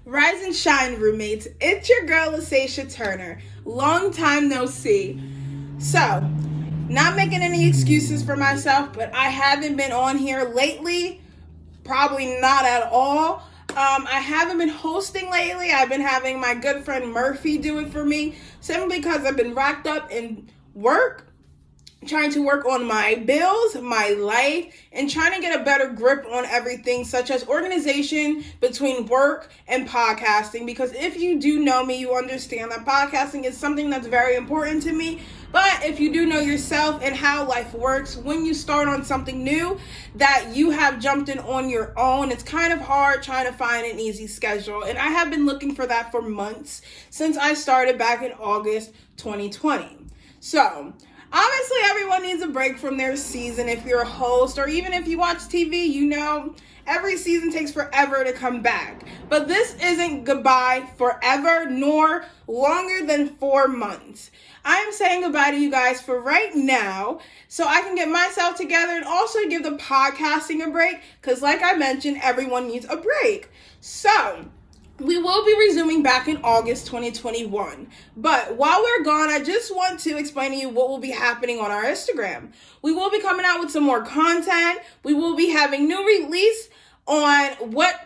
Rise and shine, roommates. It's your girl, LaSasha Turner. Long time no see. So, not making any excuses for myself, but I haven't been on here lately. Probably not at all. I haven't been hosting lately. I've been having my good friend Murphy do it for me, simply because I've been racked up in work, trying to work on my bills, my life, and trying to get a better grip on everything, such as organization between work and podcasting. Because if you do know me, you understand that podcasting is something that's very important to me. But if you do know yourself and how life works, when you start on something new that you have jumped in on your own, it's kind of hard trying to find an easy schedule. And I have been looking for that for months since I started back in August 2020. So, obviously, everyone needs a break from their season. If you're a host or even if you watch TV, you know every season takes forever to come back. But this isn't goodbye forever, nor longer than 4 months. I am saying goodbye to you guys for right now so I can get myself together and also give the podcasting a break because, like I mentioned, everyone needs a break. So, we will be resuming back in August 2021. But while we're gone, I just want to explain to you what will be happening on our Instagram. We will be coming out with some more content. We will be having new release on what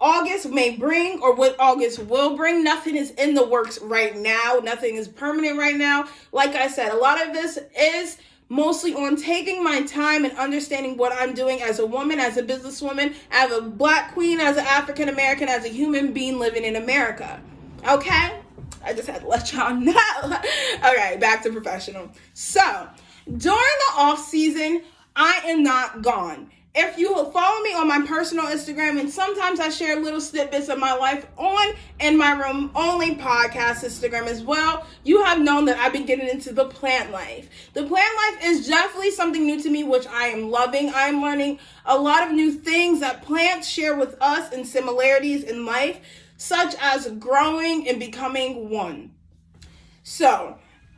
August may bring or what August will bring. Nothing is in the works right now. Nothing is permanent right now. Like I said, a lot of this is mostly on taking my time and understanding what I'm doing as a woman, as a businesswoman, as a Black queen, as an African American, as a human being living in America. Okay? I just had to let y'all know. Okay, back to professional. So, during the off season, I am not gone. If you follow me on my personal Instagram, and sometimes I share little snippets of my life on In My Room Only podcast Instagram as well, you have known that I've been getting into the plant life. The plant life is definitely something new to me, which I am loving. I'm learning a lot of new things that plants share with us and similarities in life, such as growing and becoming one. So,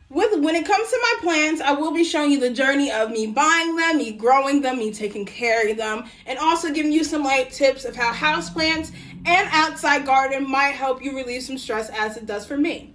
when it comes to my plants, I will be showing you the journey of me buying them, me growing them, me taking care of them, and also giving you some light tips of how houseplants and outside garden might help you relieve some stress as it does for me.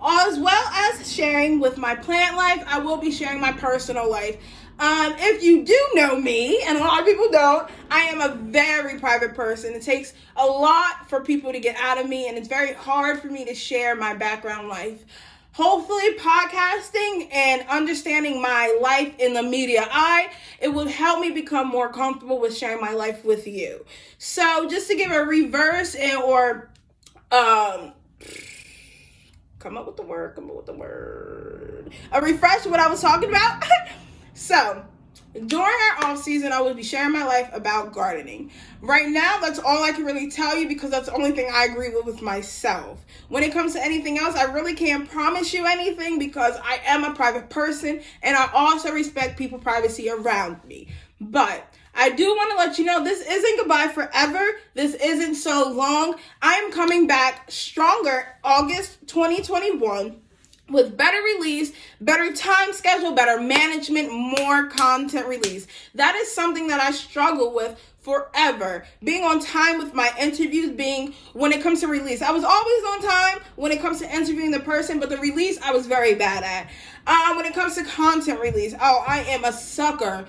As well as sharing with my plant life, I will be sharing my personal life. If you do know me, and a lot of people don't, I am a very private person. It takes a lot for people to get out of me, and it's very hard for me to share my background life. Hopefully, podcasting and understanding my life in the media eye, it will help me become more comfortable with sharing my life with you. So, just to give a reverse a refresh what I was talking about. So, during our off season, I will be sharing my life about gardening. Right now, that's all I can really tell you because that's the only thing I agree with myself. When it comes to anything else, I really can't promise you anything because I am a private person and I also respect people's privacy around me. But I do want to let you know this isn't goodbye forever. This isn't so long. I am coming back stronger August 2021. With better release, better time schedule, better management, more content release. That is something that I struggle with forever. Being on time with my interviews, when it comes to release. I was always on time when it comes to interviewing the person, but the release I was very bad at. When it comes to content release, I am a sucker.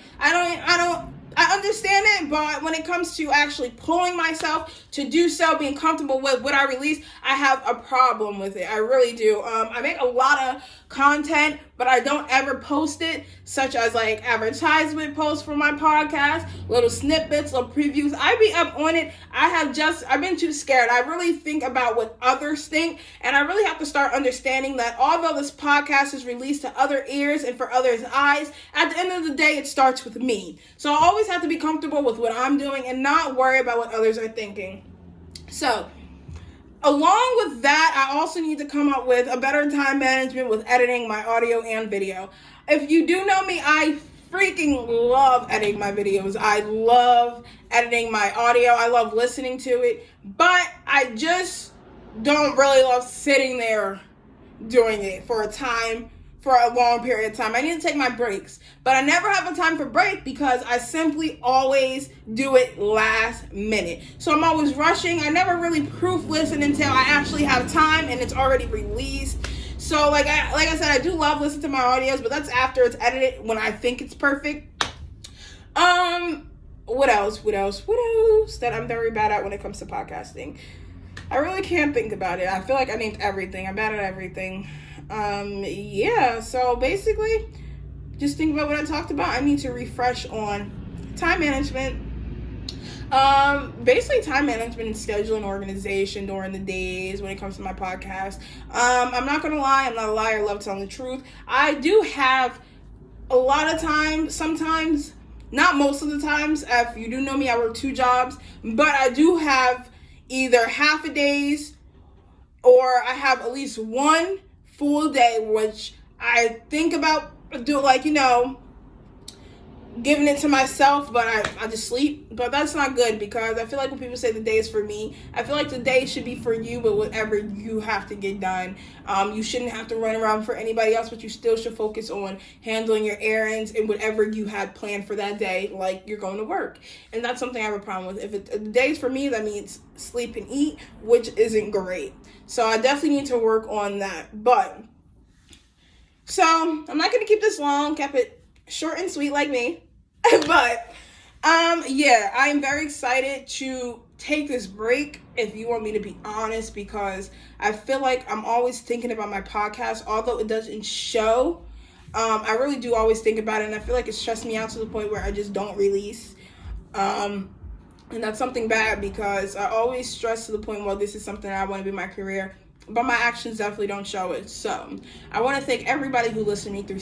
I understand it, but when it comes to actually pulling myself to do so, being comfortable with what I release, I have a problem with it. I really do. I make a lot of content, but I don't ever post it, such as like advertisement posts for my podcast, little snippets or previews. I be up on it. I've been too scared. I really think about what others think, and I really have to start understanding that although this podcast is released to other ears and for others' eyes, at the end of the day, it starts with me. So I always have to be comfortable with what I'm doing and not worry about what others are thinking. So, along with that, I also need to come up with a better time management with editing my audio and video. If you do know me, I freaking love editing my videos. I love editing my audio. I love listening to it, but I just don't really love sitting there doing it for a time for a long period of time. I need to take my breaks. But I never have a time for break because I simply always do it last minute. So I'm always rushing. I never really proof listen until I actually have time and it's already released. So like I said, I do love listening to my audios, but that's after it's edited when I think it's perfect. What else that I'm very bad at when it comes to podcasting? I really can't think about it. I feel like I named everything. I'm bad at everything. Yeah, so basically, just think about what I talked about. I need to refresh on time management. Basically time management and schedule and organization during the days when it comes to my podcast. I'm not gonna lie, I'm not a liar, I love telling the truth. I do have a lot of time, sometimes, not most of the times. If you do know me, I work 2 jobs, but I do have either half a days or I have at least 1 full day, which I think about giving it to myself, but I just sleep. But that's not good because I feel like when people say the day is for me, I feel like the day should be for you, but whatever you have to get done. You shouldn't have to run around for anybody else, but you still should focus on handling your errands and whatever you had planned for that day, like you're going to work. And that's something I have a problem with. If the day's for me, that means sleep and eat, which isn't great. So I definitely need to work on that. But, so I'm not going to keep this long, kept it short and sweet like me. But, yeah, I'm very excited to take this break, if you want me to be honest, because I feel like I'm always thinking about my podcast, although it doesn't show. I really do always think about it, and I feel like it stressed me out to the point where I just don't release. And that's something bad because I always stress to the point, well, this is something I want to be my career, but my actions definitely don't show it. So I want to thank everybody who listened to me through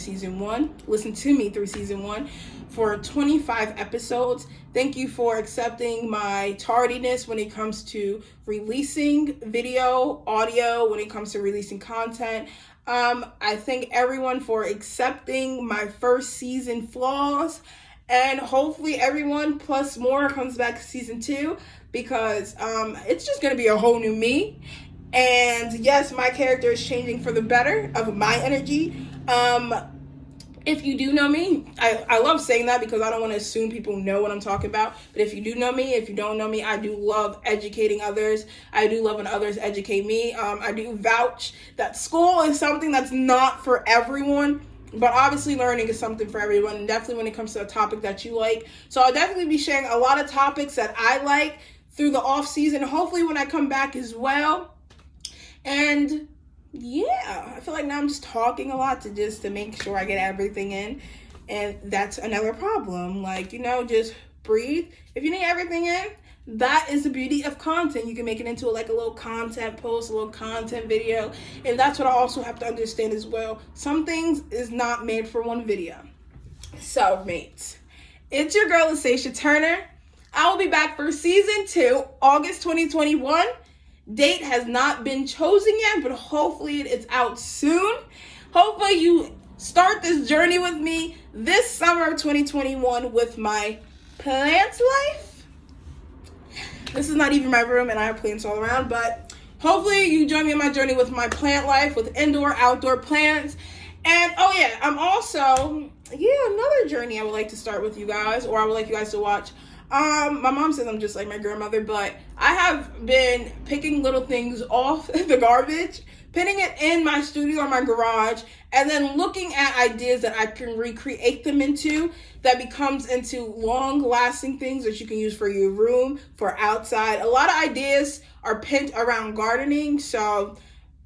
season 1, for 25 episodes. Thank you for accepting my tardiness when it comes to releasing video, audio, when it comes to releasing content. I thank everyone for accepting my first season flaws, and hopefully everyone plus more comes back to season 2 because it's just going to be a whole new me. And yes, my character is changing for the better of my energy. If you do know me, I love saying that because I don't want to assume people know what I'm talking about. But if you do know me, if you don't know me, I do love educating others. I do love when others educate me. I do vouch that school is something that's not for everyone. But obviously learning is something for everyone, and definitely when it comes to a topic that you like. So I'll definitely be sharing a lot of topics that I like through the off season, hopefully when I come back as well. And yeah, I feel like now I'm just talking a lot to make sure I get everything in. And that's another problem. Just breathe. If you need everything in, that is the beauty of content. You can make it into a little content post, a little content video. And that's what I also have to understand as well. Some things is not made for one video. So, mates, it's your girl, LaSasha Turner. I will be back for season 2, August 2021. Date has not been chosen yet, but hopefully it's out soon. Hopefully you start this journey with me this summer of 2021 with my plants life. This is not even my room and I have plants all around, but hopefully you join me on my journey with my plant life with indoor, outdoor plants. And I'm also, another journey I would like to start with you guys, or I would like you guys to watch. My mom says I'm just like my grandmother, but I have been picking little things off the garbage, putting it in my studio or my garage, and then looking at ideas that I can recreate them into that becomes into long-lasting things that you can use for your room, for outside. A lot of ideas are pinned around gardening, so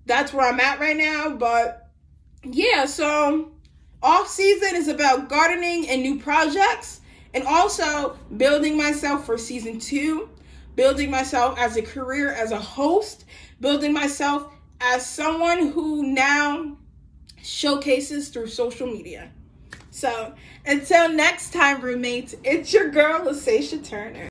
that's where I'm at right now. But yeah, so off season is about gardening and new projects. And also building myself for season 2, building myself as a career, as a host, building myself as someone who now showcases through social media. So until next time, roommates, it's your girl, LaSasha Turner.